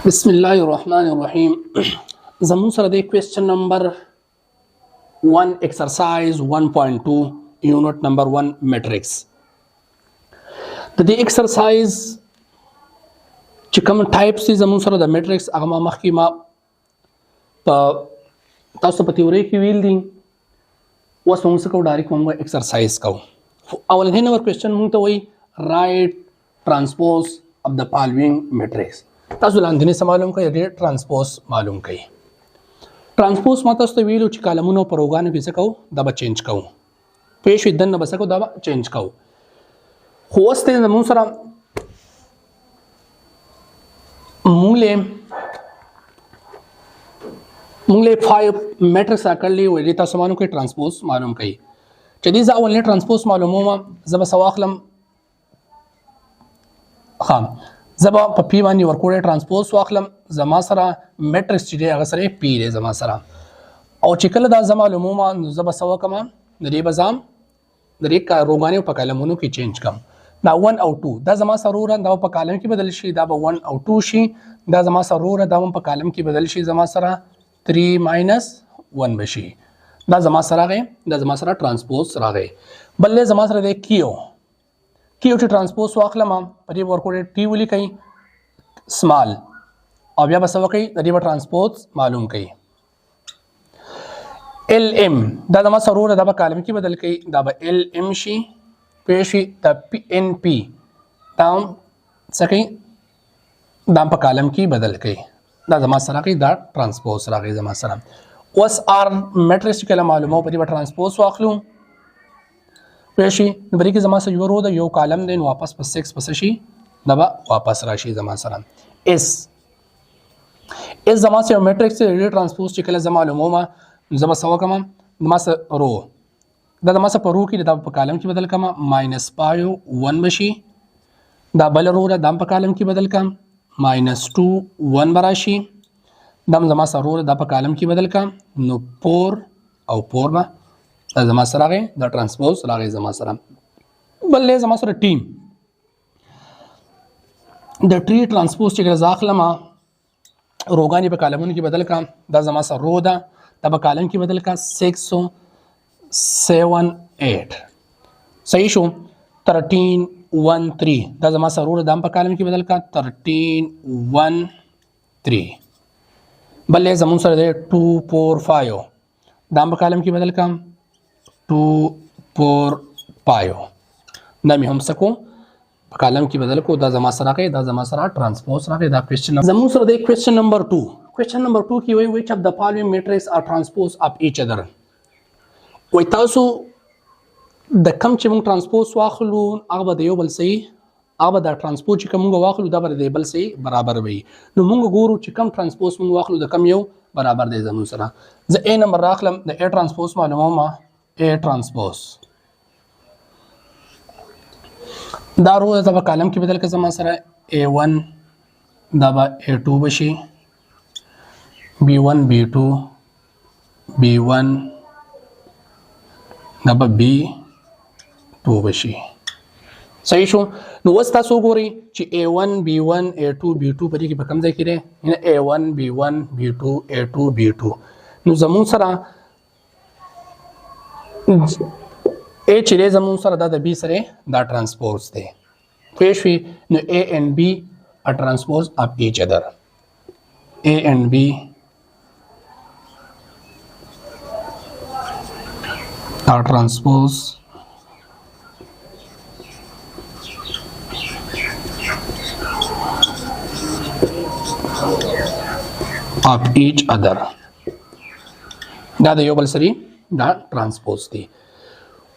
بسم الله الرحمن الرحیم زمون سره د کوېسچن نمبر 1 exercise 1.2 unit number 1 matrix د دې exercise چې کوم ټایپس دي زمون سره د matrix هغه مخکې ما په تاسو په تیوري کې ویل دي اوس موږ څه کوو ډایرکټ موږ exercise کوو اولنی نمبر کوېسچن موږ ته وایي write transpose of the following matrix تاسو لاندې څه معلوم کړئ د ترانسپوز معلوم کړئ ترانسپوز ما تاسو ته ویلو چې کالمونو په روغانو کې څه کوو دا به چینج کوو پېښ وي دننه به څه کوو دا به چینج کوو خو اوس ته زموږ سره موږ له 5 میټرکس راکړلي وې تاسو معلوم کړئ ترانسپوز معلوم کړئ چې دې ځا اولنی ترانسپوز معلوموم زه به سواخلم خام زبا په پی باندې ورکوړې ترانسپوز واخلم زما سره میټرکس چې دی هغه سره پی دی زما سره او چې کله دا زما معلومه نو زبا سوا کما د دې بزام د دې کا روغانې په کلمونو کې چینج کم دا 1 او 2 دا زما سره دا په کالم کې بدل شي دا به 1 او 2 شي دا زما سره دا په کالم کې بدل شي زما سره 3 - 1 بشي دا زما سره غي دا زما سره ترانسپوز راغی بلې زما سره د کیو چې ترانسپوز واخلم په دې ورکوړې ټي ولي کوي سمال او بیا بس وکي د دې ترانسپوز معلوم کوي ال ام دا د ما سره د کالم کې بدل کوي دا به ال ام شي پېشي د پی ان پی دا سکه دا په کالم کې بدل کوي دا د ما سره کوي دا ترانسپوز راغی زما سره اوس ار میټرکس کله معلومه په دې ترانسپوز واخلو پېشي نو بری کې زما سره یو رو د یو کالم دین واپس په 6 پس شي دا واپس راشي زما سره اس زما سره میټرکس ری ترانسپوز چې کله زما معلومه زما سوا کما زما سره رو دا زما سره په رو کې دا په کالم کې بدل کما -5 1 بشي دا بل رو دا په کالم کې بدل کم -2 1 براشي دا زما سره رو دا په کالم کې بدل کم نو 4 او 4 با دا زما سره راغی دا ترانسپوز راغی زما سره بلې زما سره ټیم د ټری ترانسپوز چې ځاخلم روغانی په کالمونو کې بدل کړم دا زما سره رو ده دا په کالم کې بدل کړم 6 7 8 صحیح شو 13 1 3 دا زما سره رو ده په کالم کې بدل کړم 13 1 3 بلې زمون سره ده 2 4 5 دا په کالم کې بدل کړم 2 4 5 دا می هم سکو په کالم کې بدل کو دا زما سره راغی دا زما سره ترانسپوز راغی دا کوېسچن زموږ سره د کوېسچن نمبر 2 کوېسچن نمبر 2 کې وایي which of the following matrix are transpose of each other وای تاسو د کم چې موږ ترانسپوز واخلو هغه د یو بل سي هغه د ترانسپوز چې کوم واخلو دا به د بل سي برابر وي نو موږ ګورو چې کم ترانسپوز موږ واخلو د کم یو برابر دی زموږ سره زه ا نمبر راخلم د ا ترانسپوز معلومه A transpose دا رو دا په کالم کې بدل کړه زما سره A1 دا به A2 بشي B1 B2 B1 دا به B2 بشي صحیح شو نو اوس تاسو ګورئ چې A1 B1 A2 B2 په دې کې په کوم ځای کې دی یعنی A1 B1 B2 A2 B2 نو زمون سره A چې زمون سره دا د B سره دا ترانسپوز دی پېښوي نو A and B are transpose of each other A and B are transpose of each other دا د یو بل سره دا ترانسپوز دی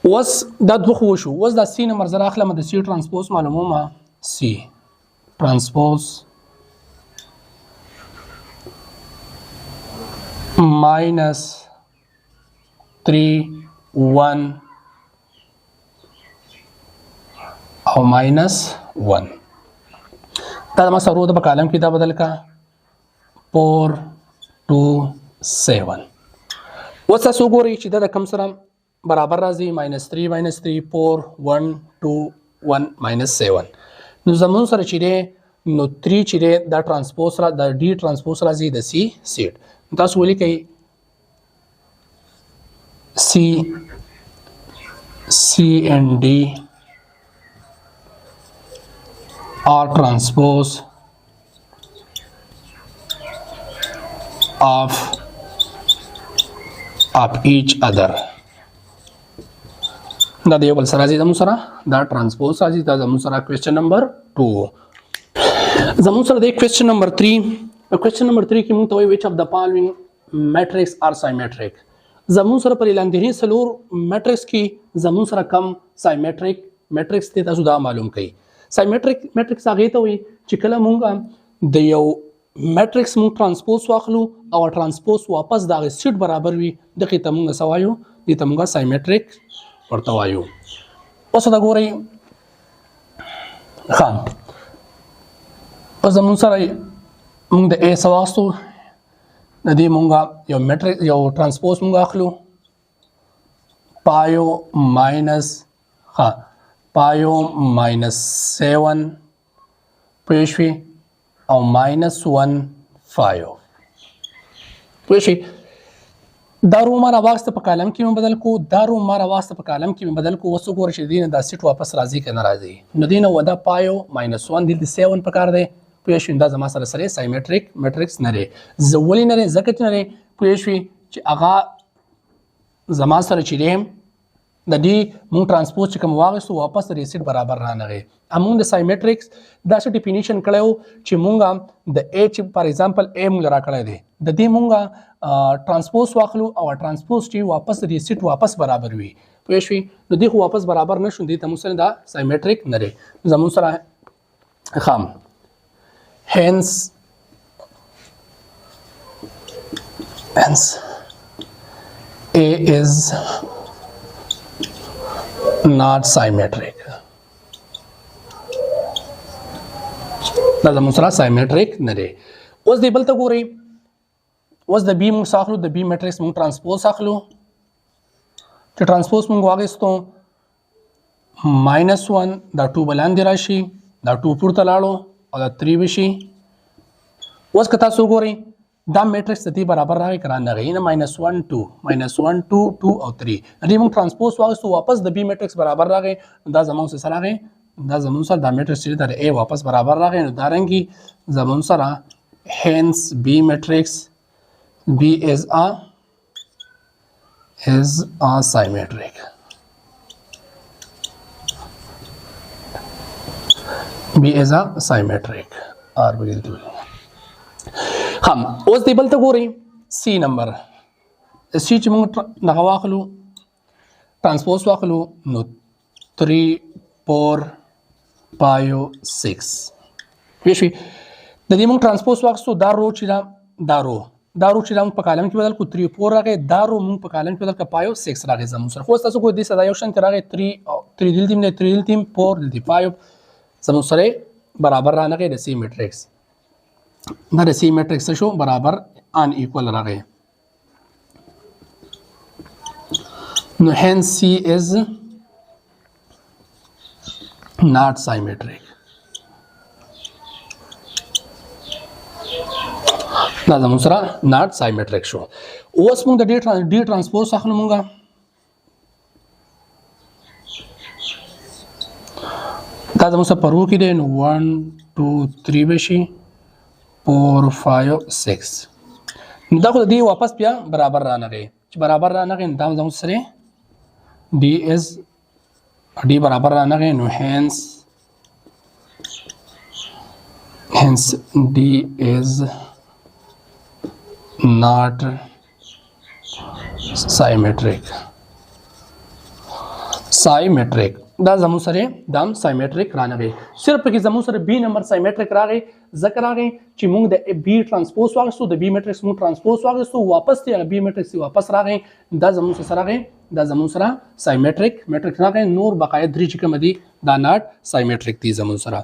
اوس دا دوه خو شو اوس دا سی نمبر زره اخلم د سی ترانسپوز معلومه سی ترانسپوز -3 1 او -1 دا ما سره د کالم کې دا بدل کا 4 2 7 اوس تاسو ګورئ چې دا د کم سره برابر راځي -3 -3 4 1 2 1 -7 نو زمون سره چې نو 3 چې دی دا ټرانسپوز را د ډي ټرانسپوز راځي د سی سیټ تاسو ولیکئ C and D are transpose of each other. دا د یو بل سره راځي زموږ سره دا ټرانسپوز راځي دا زموږ سره کوېسچن نمبر 2 زموږ سره د کوېسچن نمبر 3 په کوېسچن نمبر 3 کې موږ ته وایي which of the following matrix are symmetric زمون سره پر لاندې سلور میټرکس کې زمون سره کم سایمټریک میټرکس ته تاسو دا معلوم کړئ سایمټریک میټرکس هغه ته وي چې کله مونږ د یو میټرکس مونږ ټرانسپوز واخلو او ټرانسپوز واپس د سیټ برابر وي دغه ته مونږ سوایو دې ته مونږ سایمټریک ورته وایو اوس دا ګورئ خام اوس زمون سره مونږ د ا سواستو ندی مونږه یو میټرک یو ټرانسپوز مونږ اخلو پایو ماینس 7 پېښوي او -1 5 پېښوي دا رو ما راواسته په کالم کې بدل کو دا رو ما راواسته په کالم کې بدل کو وسو ګور شي دین دا سیټ واپس راځي کنه راځي نو دینه ودا پایو -1 د 7 په کار دی پوهشوي دا زما سره سره سایمټریک میټرکس نه لري زولې نه لري ځکه چې نه لري پوهشوي چې هغه زما سره چې دی د دې مونږ ټرانسپوز چې کوم واغستو واپس ریسیټ برابر را نغی امون د سایمټریکس دا څه ډیفینیشن کړو چې مونږ د ا چې فار ایگزامپل ا مونږ را کړی دی د دې مونږ ټرانسپوز واخلو او ټرانسپوز چې واپس ریسیټ واپس برابر وي پوهشوي نو دې خو واپس برابر نشو دي ته مونږ سره دا سایمټریک نه لري زمون سره خام hence A is not symmetric. دا زموږ سره سایمټریک نه دی اوس دی بل ته ګورئ اوس د بی موږ اخلو د بی میټرکس موږ ټرانسپوز اخلو چې ټرانسپوز موږ واغستو -1 دا 2 بلاندې راشي دا 2 پورته لاړو او دا 3 بشي اوس که تاسو ګورئ دا میټرکس د دې برابر راغی که رانغی نه -1 2 2 او 3 دې موږ ټرانسپوز واغستو واپس د بی میټرکس برابر راغی دا زموږ سره راغی دا زموږ سره دا میټرکس چې د ا واپس برابر راغی نو دا رنګي زموږ سره hence B matrix B is a symmetric. B is a symmetric. R بگیل دولی هم اوس دی بل ته ګورئ سی نمبر سی چې موږ دغه واخلو ټرانسپوز واخلو نو 3 4 5 6 ویښ وي د دې موږ ټرانسپوز واخستو دا رو چې دا رو چې موږ په کالم کې بدل کو 3 4 راغی دا رو موږ په کالم کې بدل کو 5 6 راغی زموږ سره خو تاسو کو دې صدا یو شان راغی 3 دلته 4 دلته 5 زموږ سره برابر را نغی د سی میټرکس دا د سی میټرکس شو برابر ان ایکوال راغی نو hence C is not symmetric. دا زموږ سره not symmetric شو اوس موږ د ډي ټرانسپوز اخلو موږ دا زموږ سره پرو کې دی نو 1 2 3 بشي 4 5 6 دا خو د دې واپس بیا برابر را نغی چې برابر را نغی دا زموږ سره डी برابر را نغی نو hence D is not symmetric. دا زمو سره دام سایمټریک رانغی صرف کې زمو سره بی نمبر سایمټریک راغی ذکر راغی چې موږ د بی ټرانسپوز واغستو د بی میټرکس موږ ټرانسپوز واغستو واپس ته بی میټرکس واپس راغی دا زمو سره راغی دا زمو سره سایمټریک راغی نور بقایه درې چې کوم دي دا ناٹ سایمټریک دي زمو سره